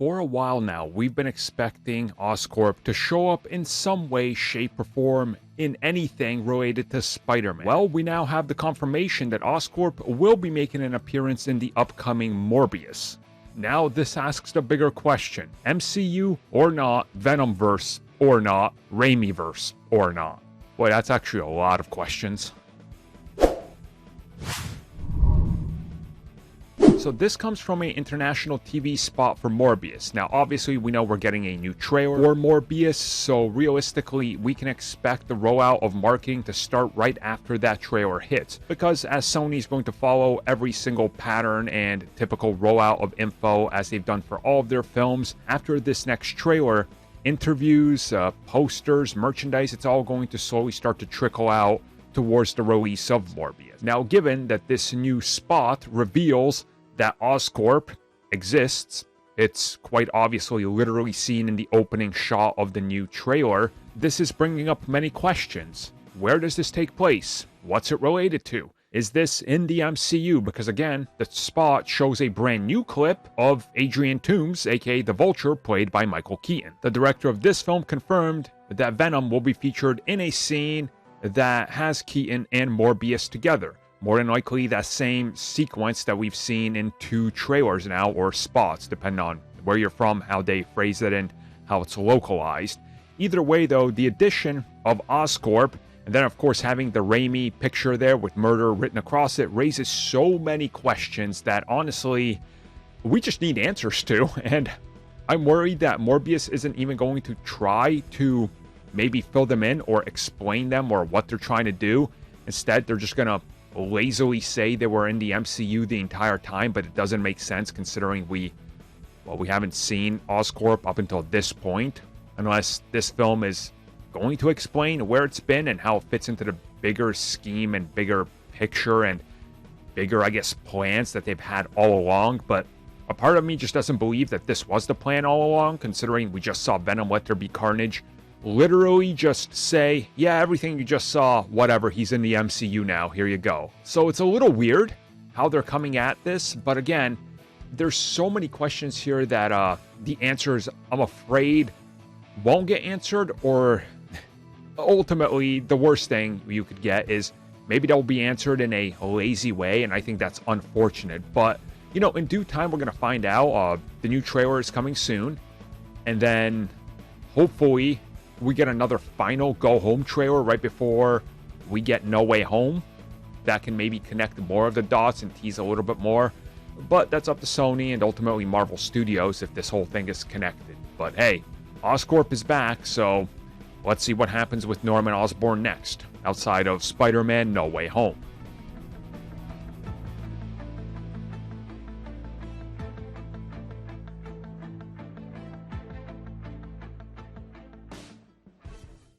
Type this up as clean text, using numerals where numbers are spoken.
For a while now, we've been expecting Oscorp to show up in some way, shape, or form in anything related to Spider-Man. Well, we now have the confirmation that Oscorp will be making an appearance in the upcoming Morbius. Now, this asks the bigger question: MCU or not, Venomverse or not, Raimiverse or not? Boy, that's actually a lot of questions. So this comes from an international TV spot for Morbius. Now, obviously, we know we're getting a new trailer for Morbius, so realistically, we can expect the rollout of marketing to start right after that trailer hits. Because as Sony's going to follow every single pattern and typical rollout of info as they've done for all of their films, after this next trailer, interviews, posters, merchandise, it's all going to slowly start to trickle out towards the release of Morbius. Now, given that this new spot reveals that Oscorp exists, it's quite obviously literally seen in the opening shot of the new trailer, this is bringing up many questions. Where does this take place? What's it related to? Is this in the MCU? Because again, the spot shows a brand new clip of Adrian Toomes, aka the Vulture, played by Michael Keaton. The director of this film confirmed that Venom will be featured in a scene that has Keaton and Morbius together. More than likely that same sequence that we've seen in 2 trailers now, or spots, depending on where you're from, how they phrase it, and how it's localized. Either way, though, the addition of Oscorp, and then of course having the Raimi picture there with murder written across it, raises so many questions that honestly, we just need answers to. And I'm worried that Morbius isn't even going to try to maybe fill them in or explain them or what they're trying to do. Instead, they're just going to lazily say they were in the MCU the entire time, but it doesn't make sense considering we haven't seen Oscorp up until this point, unless this film is going to explain where it's been and how it fits into the bigger scheme and bigger picture and bigger, I guess, plans that they've had all along. But a part of me just doesn't believe that this was the plan all along, considering we just saw Venom Let There Be Carnage literally just say, yeah, everything you just saw, whatever, he's in the MCU now, here you go. So it's a little weird how they're coming at this, but again, there's so many questions here that the answers, I'm afraid, won't get answered, or ultimately, the worst thing you could get is maybe they'll be answered in a lazy way, and I think that's unfortunate. But, you know, in due time, we're going to find out. The new trailer is coming soon, and then hopefully we get another final go-home trailer right before we get No Way Home. That can maybe connect more of the dots and tease a little bit more. But that's up to Sony and ultimately Marvel Studios if this whole thing is connected. But hey, Oscorp is back, so let's see what happens with Norman Osborn next, outside of Spider-Man No Way Home.